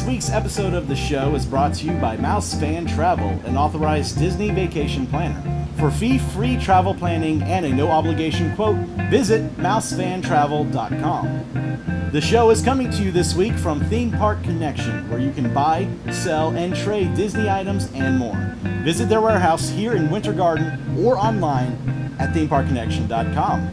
week's episode of the show is brought to you by Mouse Fan Travel, an authorized Disney vacation planner. For fee-free travel planning and a no-obligation quote, visit mousefantravel.com. The show is coming to you this week from Theme Park Connection, where you can buy, sell, and trade Disney items and more. Visit their warehouse here in Winter Garden or online at themeparkconnection.com.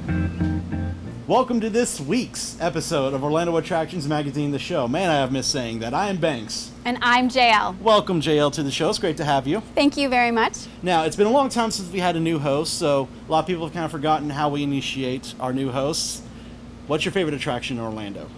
Welcome to this week's episode of Orlando Attractions Magazine, the show. Man, I have missed saying that. I am Banks. And I'm JL. Welcome, JL, to the show. It's great to have you. Thank you very much. Now, it's been a long time since we had a new host, so a lot of people have kind of forgotten how we initiate our new hosts. What's your favorite attraction in Orlando?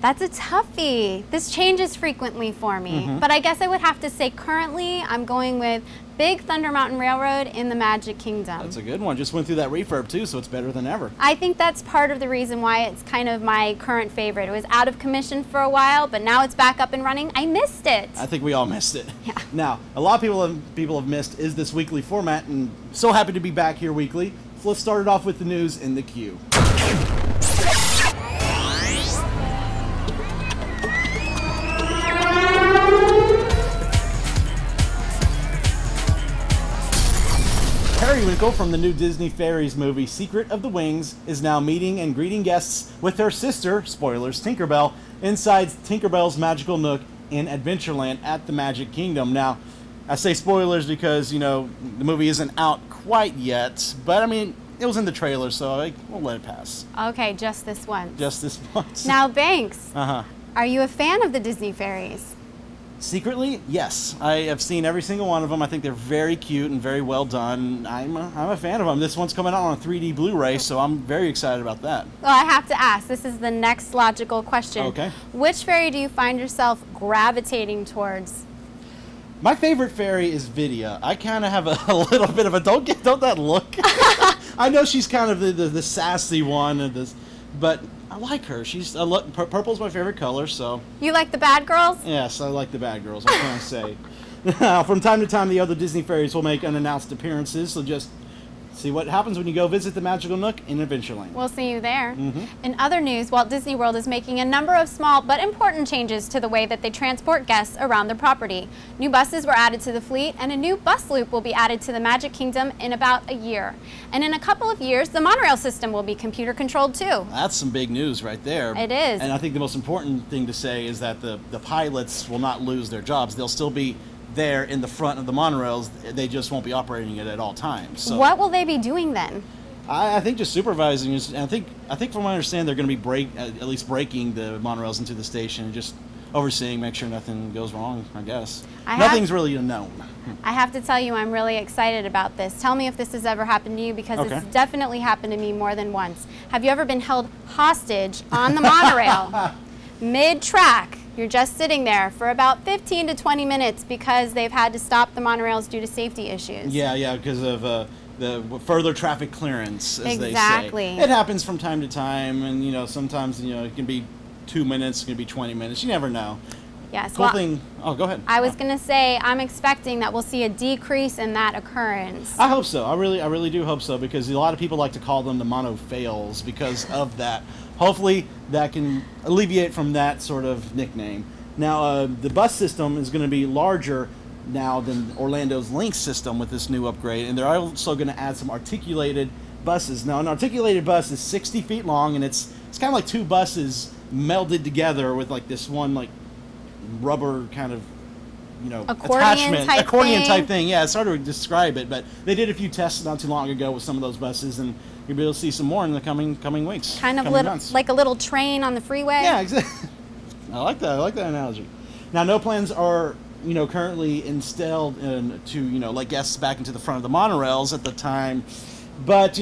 That's a toughie. This changes frequently for me. But I guess I would have to say currently I'm going with Big Thunder Mountain Railroad in the Magic Kingdom. That's a good one. Just went through that refurb too, so it's better than ever. I think that's part of the reason why it's kind of my current favorite. It was out of commission for a while, but now it's back up and running. I missed it. I think we all missed it. Yeah. Now, a lot of people have missed is this weekly format, and so happy to be back here weekly. So let's start it off with the news in the queue. Periwinkle from the new Disney Fairies movie Secret of the Wings is now meeting and greeting guests with her sister, spoilers, Tinkerbell, inside Tinkerbell's Magical Nook in Adventureland at the Magic Kingdom. Now, I say spoilers because, you know, the movie isn't out quite yet, but I mean, it was in the trailer, so we'll let it pass. Okay, just this once. Just this once. Now, Banks, Uh-huh. are you a fan of the Disney Fairies? Secretly, yes. I have seen every single one of them. I think they're very cute and very well done. I'm a fan of them. This one's coming out on a 3D Blu-ray, so I'm very excited about that. Well, I have to ask. This is the next logical question. Okay. Which fairy do you find yourself gravitating towards? My favorite fairy is Vidya. I kind of have a little bit of a don't that look. I know she's kind of the sassy one, and this, but I like her. Purple's my favorite color, so. You like the bad girls? Yes, I like the bad girls. What can I say? Now, from time to time, the other Disney fairies will make unannounced appearances, so just see what happens when you go visit the Magical Nook in Adventureland. We'll see you there. In other news, Walt Disney World is making a number of small but important changes to the way that they transport guests around their property. New buses were added to the fleet, and a new bus loop will be added to the Magic Kingdom in about a year. And in a couple of years, the monorail system will be computer controlled too. That's some big news right there. It is. And I think the most important thing to say is that the pilots will not lose their jobs. They'll still be there in the front of the monorails. They just won't be operating it at all times. So What will they be doing then? I think just supervising. And I think from what I understand, they're going to be at least breaking the monorails into the station and just overseeing, make sure nothing goes wrong, I guess. Nothing's really known. I have to tell you, I'm really excited about this. Tell me if this has ever happened to you, because Okay. it's definitely happened to me more than once. Have you ever been held hostage on the monorail? Mid-track, you're just sitting there for about 15 to 20 minutes because they've had to stop the monorails due to safety issues. Yeah, because of the further traffic clearance, as Exactly. they say. It happens from time to time, and sometimes it can be 2 minutes, it can be 20 minutes. You never know. Yes. Cool thing. Oh, go ahead. I was going to say, I'm expecting that we'll see a decrease in that occurrence. I hope so. I really do hope so, because a lot of people like to call them the mono fails because of that. Hopefully that can alleviate from that sort of nickname. Now, the bus system is going to be larger now than Orlando's Link system with this new upgrade, and they're also going to add some articulated buses. Now, an articulated bus is 60 feet long, and it's kind of like two buses melded together with like this one like rubber kind of accordion type thing. Yeah, it's hard to describe it, but they did a few tests not too long ago with some of those buses, and you'll be able to see some more in the coming weeks. Kind of like a little train on the freeway. Yeah, exactly. I like that analogy. Now, no plans are currently instilled to let guests back into the front of the monorails at the time, but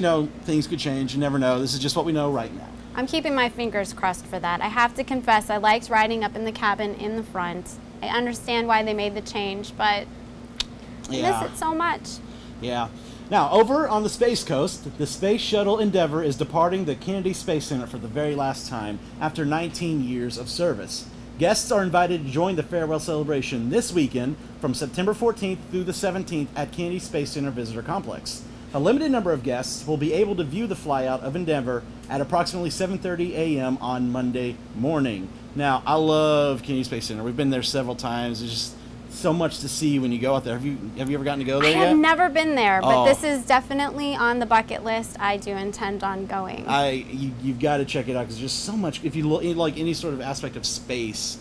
things could change. You never know. This is just what we know right now. I'm keeping my fingers crossed for that. I have to confess, I liked riding up in the cabin in the front. I understand why they made the change, but I miss it so much. Yeah. Now, over on the Space Coast, the Space Shuttle Endeavour is departing the Kennedy Space Center for the very last time after 19 years of service. Guests are invited to join the farewell celebration this weekend from September 14th through the 17th at Kennedy Space Center Visitor Complex. A limited number of guests will be able to view the flyout of Endeavour at approximately 7:30 a.m. on Monday morning. Now, I love Kennedy Space Center. We've been there several times. There's just so much to see when you go out there. Have you ever gotten to go there yet? I have never been there, but this is definitely on the bucket list. I do intend on going. You've got to check it out because there's just so much. If you like any sort of aspect of space,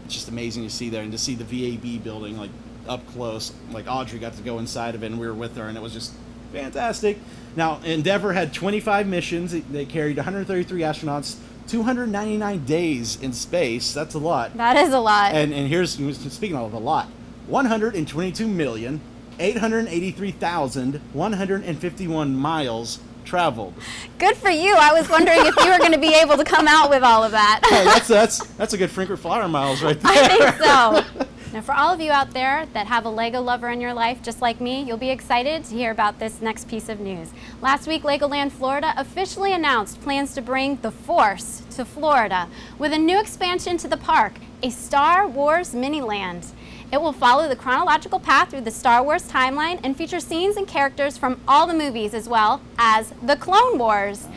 it's just amazing to see there, and to see the VAB building like up close. Like Audrey got to go inside of it, and we were with her, and it was just fantastic. Now, Endeavour had 25 missions. They carried 133 astronauts, 299 days in space. That's a lot. That is a lot. And here's, speaking of a lot, 122,883,151 miles traveled. Good for you. I was wondering if you were going to be able to come out with all of that. Hey, that's a good Frankfurt Flyer miles right there. I think so. Now, for all of you out there that have a Lego lover in your life, just like me, you'll be excited to hear about this next piece of news. Last week, Legoland Florida officially announced plans to bring the Force to Florida with a new expansion to the park, a Star Wars Miniland. It will follow the chronological path through the Star Wars timeline and feature scenes and characters from all the movies as well as the Clone Wars.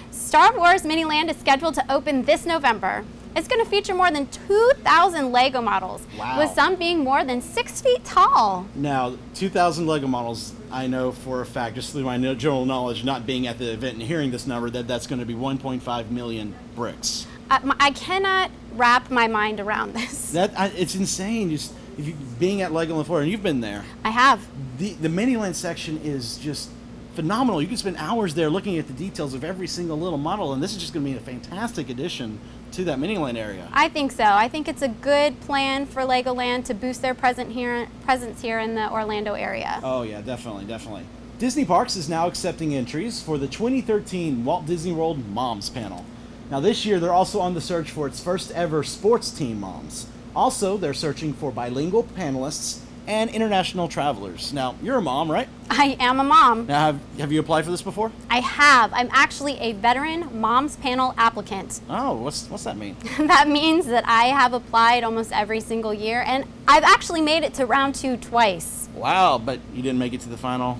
Star Wars Miniland is scheduled to open this November. It's going to feature more than 2,000 Lego models, with some being more than 6 feet tall. Now, 2,000 Lego models, I know for a fact, just through my general knowledge, not being at the event and hearing this number, that's going to be 1.5 million bricks. I cannot wrap my mind around this. It's insane. Just being at Legoland Florida, and you've been there. I have. The Miniland section is just phenomenal. You can spend hours there looking at the details of every single little model, and this is just going to be a fantastic addition to that Miniland area. I think so. I think it's a good plan for Legoland to boost their presence here in the Orlando area. Oh yeah, definitely. Disney Parks is now accepting entries for the 2013 Walt Disney World Moms Panel. Now this year they're also on the search for its first ever sports team moms. Also, they're searching for bilingual panelists and international travelers. Now, you're a mom, right? I am a mom. Now, have you applied for this before? I have. I'm actually a veteran Moms Panel applicant. Oh, what's that mean? That means that I have applied almost every single year, and I've actually made it to round 2 twice. Wow, but you didn't make it to the final?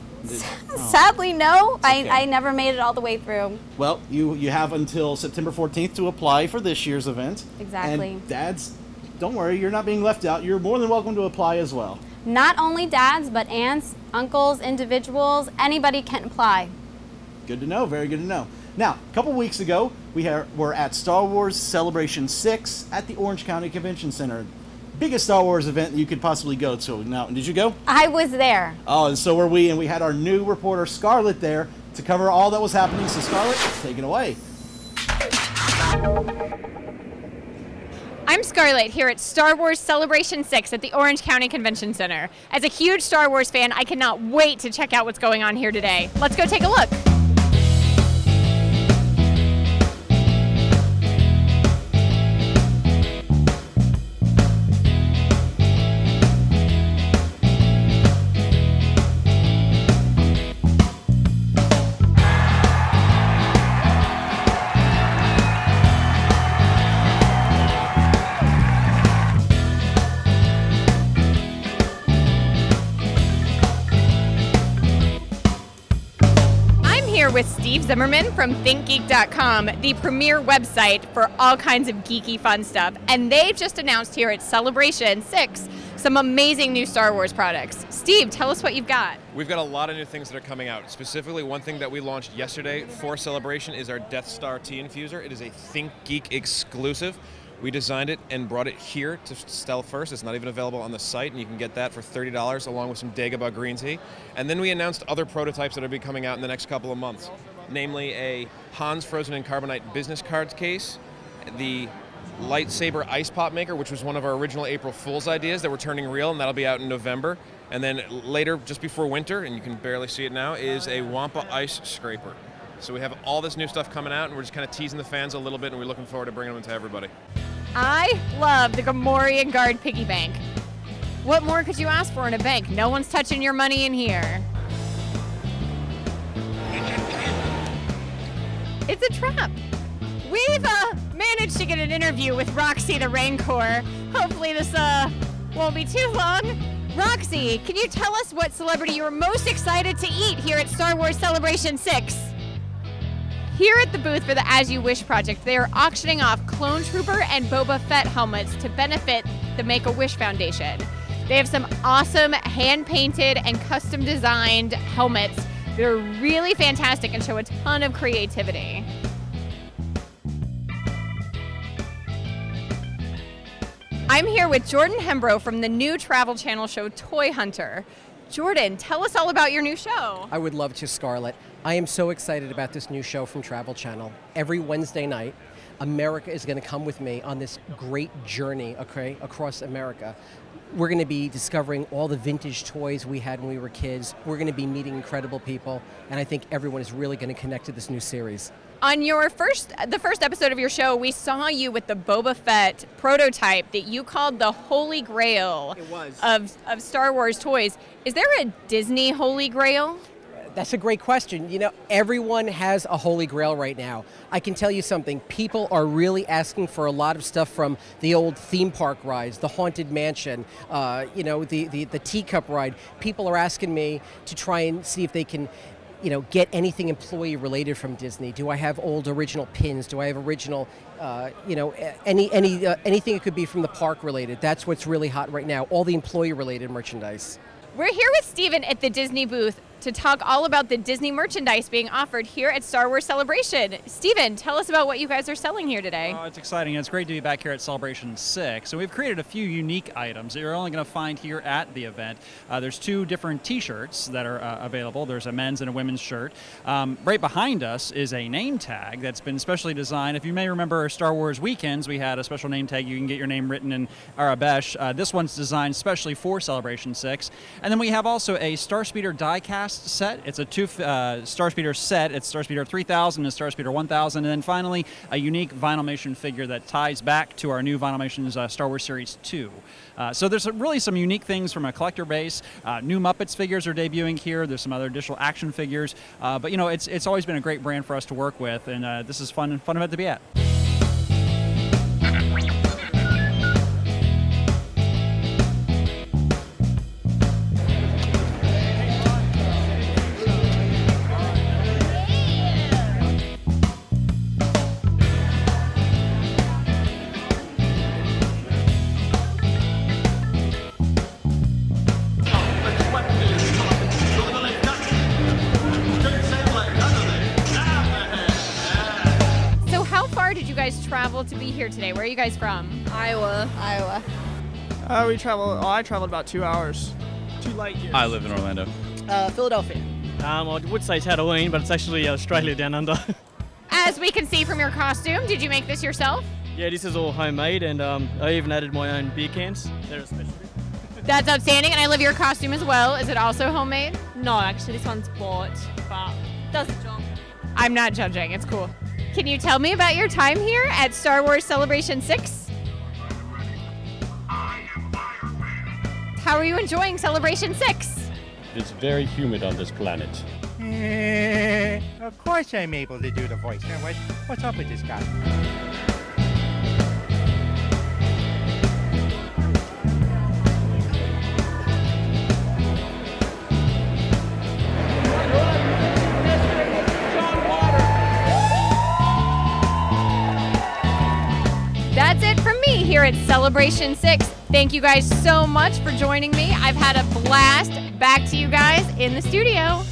Sadly, no. Okay. I never made it all the way through. Well, you have until September 14th to apply for this year's event. Exactly. And dads, don't worry, you're not being left out. You're more than welcome to apply as well. Not only dads, but aunts, uncles, individuals, anybody can apply. Good to know, very good to know. Now, a couple weeks ago, we were at Star Wars Celebration 6 at the Orange County Convention Center. Biggest Star Wars event you could possibly go to. Now, did you go? I was there. Oh, and so were we, and we had our new reporter, Scarlett, there to cover all that was happening. So, Scarlett, take it away. I'm Scarlett here at Star Wars Celebration 6 at the Orange County Convention Center. As a huge Star Wars fan, I cannot wait to check out what's going on here today. Let's go take a look. With Steve Zimmerman from ThinkGeek.com, the premier website for all kinds of geeky fun stuff. And they've just announced here at Celebration 6 some amazing new Star Wars products. Steve, tell us what you've got. We've got a lot of new things that are coming out. Specifically, one thing that we launched yesterday for Celebration is our Death Star tea infuser. It is a ThinkGeek exclusive. We designed it and brought it here to sell first. It's not even available on the site, and you can get that for $30 along with some Dagobah green tea. And then we announced other prototypes that will be coming out in the next couple of months, namely a Hans Frozen in Carbonite business cards case, the lightsaber ice pop maker, which was one of our original April Fool's ideas that we're turning real, and that'll be out in November. And then later, just before winter, and you can barely see it now, is a Wampa ice scraper. So we have all this new stuff coming out, and we're just kind of teasing the fans a little bit, and we're looking forward to bringing them to everybody. I love the Gamorrean Guard piggy bank. What more could you ask for in a bank? No one's touching your money in here. It's a trap. We've managed to get an interview with Roxy the Rancor. Hopefully this won't be too long. Roxy, can you tell us what celebrity you were most excited to eat here at Star Wars Celebration 6? Here at the booth for the As You Wish project, they are auctioning off Clone Trooper and Boba Fett helmets to benefit the Make-A-Wish Foundation. They have some awesome hand-painted and custom-designed helmets that are really fantastic and show a ton of creativity. I'm here with Jordan Hembrow from the new Travel Channel show Toy Hunter. Jordan, tell us all about your new show. I would love to, Scarlett. I am so excited about this new show from Travel Channel. Every Wednesday night, America is going to come with me on this great journey, okay, across America. We're going to be discovering all the vintage toys we had when we were kids. We're going to be meeting incredible people, and I think everyone is really going to connect to this new series. On the first episode of your show, we saw you with the Boba Fett prototype that you called the Holy Grail of Star Wars toys. Is there a Disney Holy Grail? That's a great question. You know, everyone has a holy grail right now. I can tell you something. People are really asking for a lot of stuff from the old theme park rides, the Haunted Mansion, you know, the teacup ride. People are asking me to try and see if they can, you know, get anything employee related from Disney. Do I have old original pins? Do I have original, you know, anything it could be from the park related? That's what's really hot right now. All the employee related merchandise. We're here with Steven at the Disney booth to talk all about the Disney merchandise being offered here at Star Wars Celebration. Steven, tell us about what you guys are selling here today. Oh, it's exciting. It's great to be back here at Celebration 6. So we've created a few unique items that you're only going to find here at the event. There's two different t-shirts that are available. There's a men's and a women's shirt. Right behind us is a name tag that's been specially designed. If you may remember Star Wars Weekends, we had a special name tag. You can get your name written in Arabesh. This one's designed specially for Celebration 6. And then we have also a Starspeeder die-cast set. It's a two Starspeeder set. It's Starspeeder 3000 and Starspeeder 1000. And then finally, a unique Vinylmation figure that ties back to our new Vinylmation's Star Wars Series 2. So there's really some unique things from a collector base. New Muppets figures are debuting here. There's some other additional action figures. But, you know, it's always been a great brand for us to work with. And this is fun event to be at. Travel to be here today. Where are you guys from? Iowa. I traveled about 2 hours. 2 light years. I live in Orlando. Philadelphia. I would say Tatooine, but it's actually Australia down under. As we can see from your costume, did you make this yourself? Yeah, this is all homemade, and I even added my own beer cans. They're a specialty. That's outstanding, and I love your costume as well. Is it also homemade? No, actually, this one's bought, but does the job. I'm not judging. It's cool. Can you tell me about your time here at Star Wars Celebration 6? How are you enjoying Celebration 6? It's very humid on this planet. Of course I'm able to do the voice. Now, what's up with this guy? That's it from me here at Celebration 6. Thank you guys so much for joining me. I've had a blast. Back to you guys in the studio.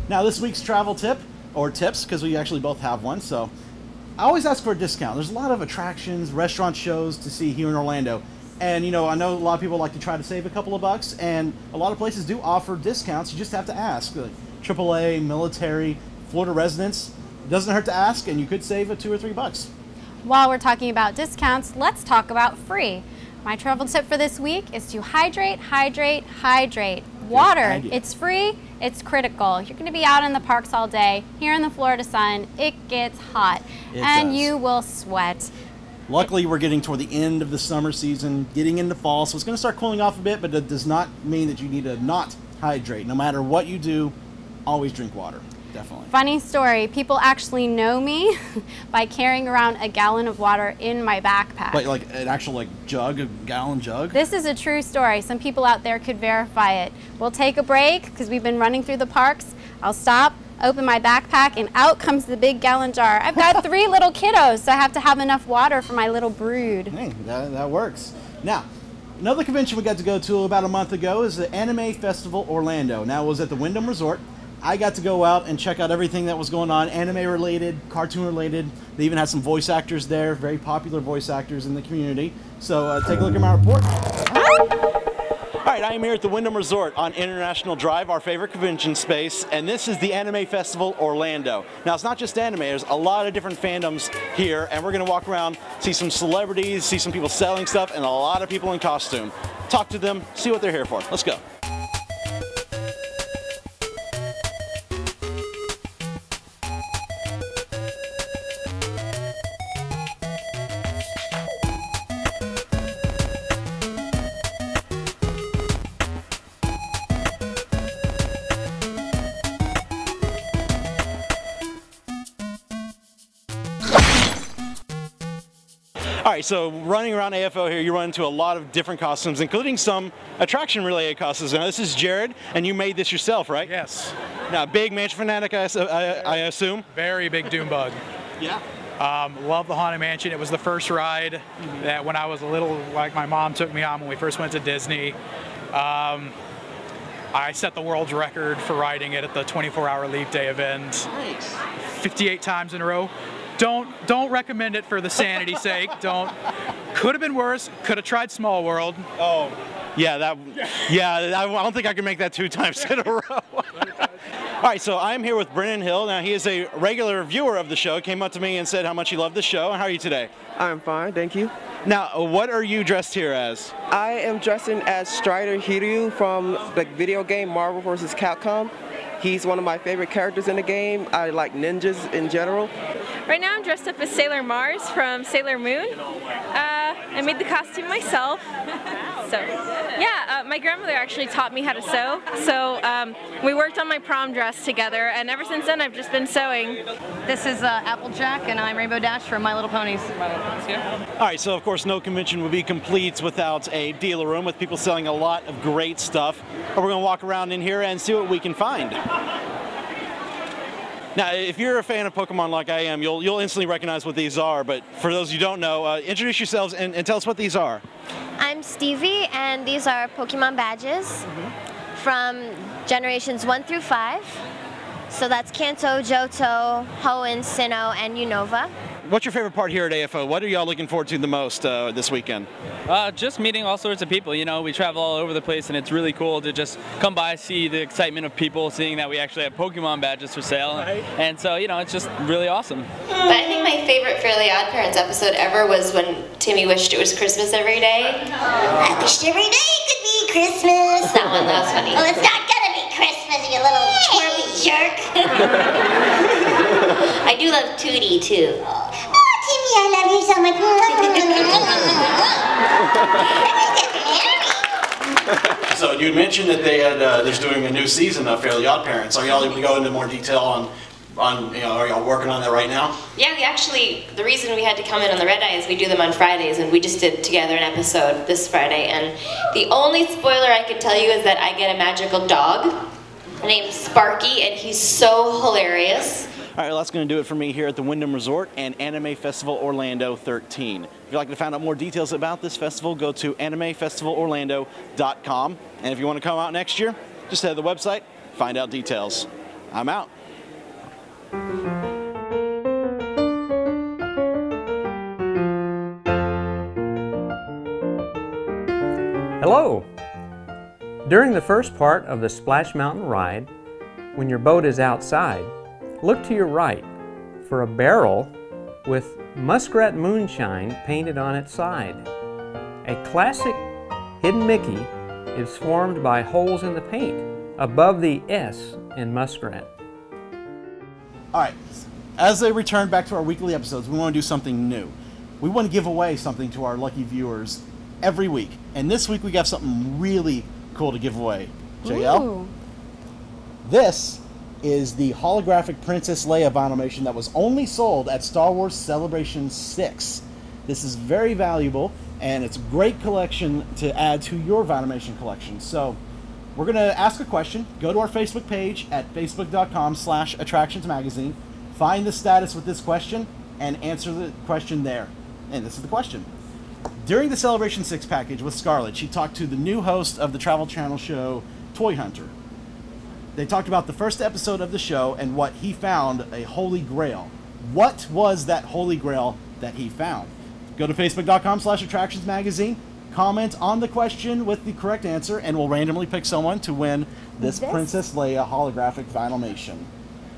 Now this week's travel tip, or tips, because we actually both have one, so I always ask for a discount. There's a lot of attractions, restaurant shows to see here in Orlando. And, you know, I know a lot of people like to try to save a couple of bucks, and a lot of places do offer discounts. You just have to ask. Like AAA, military, Florida residents. It doesn't hurt to ask, and you could save $2 or $3. While we're talking about discounts, let's talk about free. My travel tip for this week is to hydrate, hydrate, hydrate. Water, it's free, it's critical. You're going to be out in the parks all day. Here in the Florida sun, it gets hot, and you will sweat. Luckily, we're getting toward the end of the summer season, getting into fall, so it's going to start cooling off a bit, but it does not mean that you need to not hydrate. No matter what you do, always drink water. definitely. Funny story, people actually know me by carrying around a gallon of water in my backpack. But like an actual jug, a gallon jug? This is a true story. Some people out there could verify it. We'll take a break because we've been running through the parks. I'll stop, open my backpack, and out comes the big gallon jar. I've got 3 little kiddos, so I have to have enough water for my little brood. Hey, that works. Now, another convention we got to go to about a month ago is the Anime Festival Orlando. Now, it was at the Wyndham Resort. I got to go out and check out everything that was going on, anime related, cartoon related. They even had some voice actors there, very popular voice actors in the community. So take a look at my report. All right, I am here at the Wyndham Resort on International Drive, our favorite convention space, and this is the Anime Festival Orlando. Now, it's not just anime, there's a lot of different fandoms here, and we're gonna walk around, see some celebrities, see some people selling stuff, and a lot of people in costume. Talk to them, see what they're here for. Let's go. All right, so running around AFO here, you run into a lot of different costumes, including some attraction-related costumes. Now, this is Jared, and you made this yourself, right? Yes. Now, big mansion fanatic, I assume? Very big Doom bug. Yeah. Love the Haunted Mansion. It was the first ride that when I was a little, like my mom took me on when we first went to Disney. I set the world's record for riding it at the 24-hour Leap Day event. Nice. 58 times in a row. Don't recommend it for the sanity's sake. Don't. Could have been worse. Could have tried Small World. Oh. Yeah, I don't think I can make that 2 times in a row. All right, so I'm here with Brennan Hill. Now, he is a regular viewer of the show. Came up to me and said how much he loved the show. How are you today? I'm fine, thank you. Now, what are you dressed here as? I am dressing as Strider Hiryu from the video game Marvel vs. Capcom. He's one of my favorite characters in the game. I like ninjas in general. Right now I'm dressed up as Sailor Mars from Sailor Moon. I made the costume myself. So, yeah, my grandmother actually taught me how to sew. So we worked on my prom dress together, and ever since then I've just been sewing. This is Applejack, and I'm Rainbow Dash from My Little Ponies. All right, so of course no convention would be complete without a dealer room with people selling a lot of great stuff. But we're going to walk around in here and see what we can find. Now, if you're a fan of Pokemon like I am, you'll instantly recognize what these are, but for those who don't know, introduce yourselves and tell us what these are. I'm Stevie, and these are Pokemon badges from generations 1 through 5. So that's Kanto, Johto, Hoenn, Sinnoh, and Unova. What's your favorite part here at AFO? What are y'all looking forward to the most this weekend? Just meeting all sorts of people. You know, we travel all over the place, and it's really cool to just come by, see the excitement of people, seeing that we actually have Pokemon badges for sale. Right. And so, you know, it's just really awesome. But I think my favorite Fairly Odd Parents episode ever was when Timmy wished it was Christmas every day. I wished every day could be Christmas. That was funny. Well, it's not gonna be Christmas, you little twirly jerk. I do love Tootie, too. Timmy, I love you so much. So you had mentioned that they had they're doing a new season of Fairly Odd Parents. Are y'all able to go into more detail on you know, are y'all working on that right now? Yeah, we actually, the reason we had to come in on the Red Eye is we do them on Fridays, and we just did together an episode this Friday, and the only spoiler I can tell you is that I get a magical dog named Sparky, and he's so hilarious. All right, well, that's going to do it for me here at the Wyndham Resort and Anime Festival Orlando 13. If you'd like to find out more details about this festival, go to animefestivalorlando.com. And if you want to come out next year, just head to the website, find out details. I'm out. Hello! During the first part of the Splash Mountain ride, when your boat is outside, look to your right for a barrel with Muskrat Moonshine painted on its side. A classic Hidden Mickey is formed by holes in the paint above the S in Muskrat. All right, as they return back to our weekly episodes, we want to do something new. We want to give away something to our lucky viewers every week. And this week we got something really cool to give away. JL? Ooh. This is the holographic Princess Leia Vinylmation that was only sold at Star Wars Celebration 6. This is very valuable, and it's a great collection to add to your Vinylmation collection. So we're going to ask a question. Go to our Facebook page at facebook.com/attractionsmagazine. Find the status with this question and answer the question there. And this is the question. During the Celebration 6 package with Scarlett, she talked to the new host of the Travel Channel show, Toy Hunter. They talked about the first episode of the show and what he found a holy grail. What was that holy grail that he found? Go to facebook.com/attractionsmagazine, comment on the question with the correct answer, and we'll randomly pick someone to win this Princess Leia holographic Vinylmation.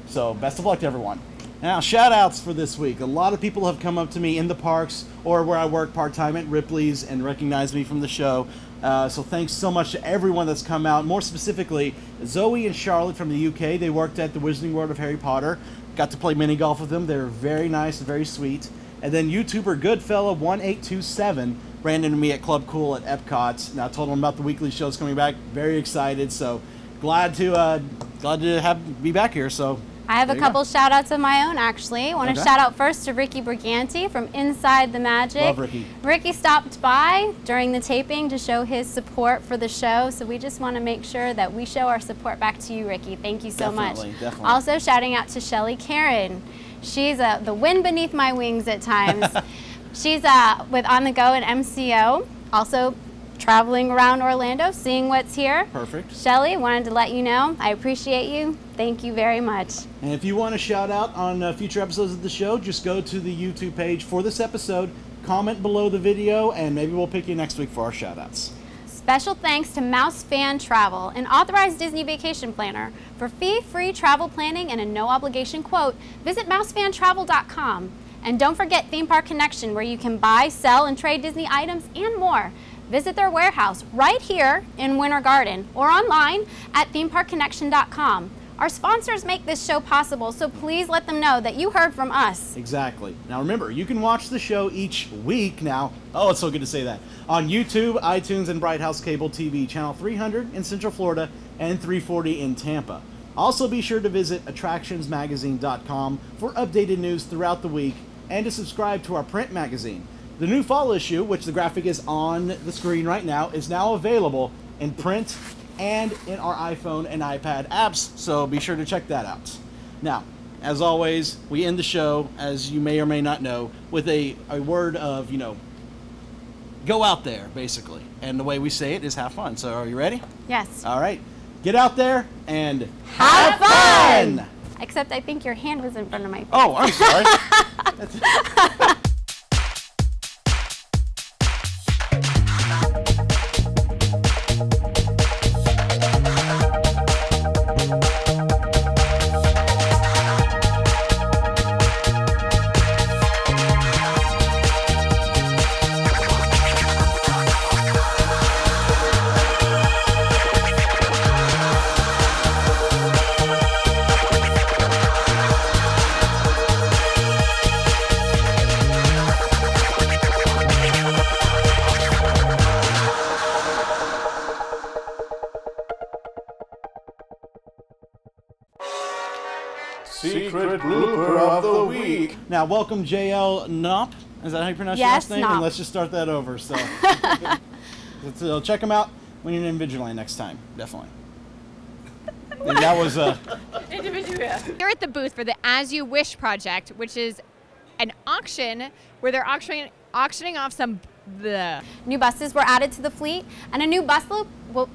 So best of luck to everyone. Now, shout outs for this week. A lot of people have come up to me in the parks or where I work part-time at Ripley's and recognized me from the show. So thanks so much to everyone that's come out. More specifically, Zoe and Charlotte from the UK. They worked at the Wizarding World of Harry Potter. Got to play mini golf with them. They were very nice, very sweet. And then YouTuber Goodfella1827 ran into me at Club Cool at Epcot. And I told him about the weekly shows coming back. Very excited. So glad to be back here. So I have a couple shout outs of my own, actually. I want to shout out first to Ricky Briganti from Inside the Magic. Love Ricky. Ricky stopped by during the taping to show his support for the show, so we just want to make sure that we show our support back to you, Ricky. Thank you so much. Definitely. Also shouting out to Shelly Karen. She's the wind beneath my wings at times. She's with On the Go and MCO, also traveling around Orlando, seeing what's here. Perfect. Shelly, wanted to let you know I appreciate you. Thank you very much. And if you want to shout out on future episodes of the show, just go to the YouTube page for this episode, comment below the video, and maybe we'll pick you next week for our shout outs. Special thanks to Mouse Fan Travel, an authorized Disney vacation planner. For fee-free travel planning and a no-obligation quote, visit mousefantravel.com. And don't forget Theme Park Connection, where you can buy, sell, and trade Disney items and more. Visit their warehouse right here in Winter Garden or online at themeparkconnection.com. Our sponsors make this show possible, so please let them know that you heard from us. Exactly. Now remember, you can watch the show each week now. Oh, it's so good to say that. On YouTube, iTunes, and Bright House Cable TV, channel 300 in Central Florida and 340 in Tampa. Also be sure to visit attractionsmagazine.com for updated news throughout the week and to subscribe to our print magazine. The new fall issue, which the graphic is on the screen right now, is now available in print and in our iPhone and iPad apps, so be sure to check that out. Now, as always, we end the show, as you may or may not know, with a word of, go out there, basically. And the way we say it is have fun. So are you ready? Yes. All right. Get out there and have fun! Except I think your hand was in front of my face. Oh, I'm sorry. Secret blooper of the week. Now, welcome JL Knopp. Is that how you pronounce your last name? Knopp. And let's just start that over. So, so check him out when you're in Invisalign next time. Definitely. And that was Here at the booth for the As You Wish project, which is an auction where they're auctioning off some new buses were added to the fleet, and a new bus loop will.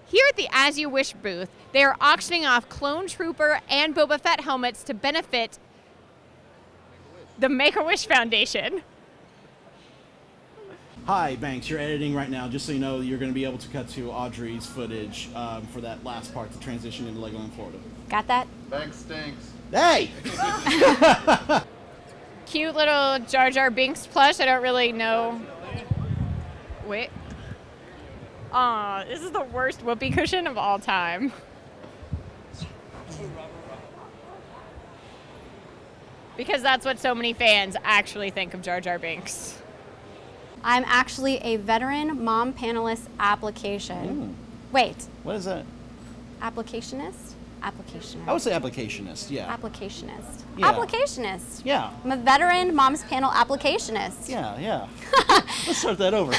Here at the As You Wish booth, they are auctioning off Clone Trooper and Boba Fett helmets to benefit the Make-A-Wish Foundation. Hi, Banks. You're editing right now. Just so you know, you're going to be able to cut to Audrey's footage for that last part, the transition into Legoland Florida. Got that? Banks stinks. Hey! Cute little Jar Jar Binks plush. I don't really know. Wait. Aw, this is the worst whoopee cushion of all time. Because that's what so many fans actually think of Jar Jar Binks. I'm actually a veteran mom panelist application. Ooh. Wait. What is that? Applicationist? Applicationist. I would say applicationist, yeah. Applicationist. Yeah. Applicationist. Yeah. I'm a veteran Moms Panel applicationist. Yeah, yeah. Let's start that over.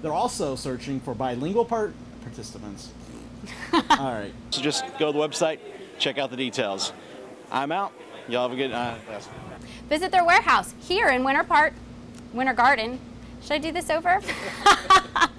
They're also searching for bilingual participants. All right. So just go to the website, check out the details. I'm out. Y'all have a good Visit their warehouse here in Winter Garden. Should I do this over?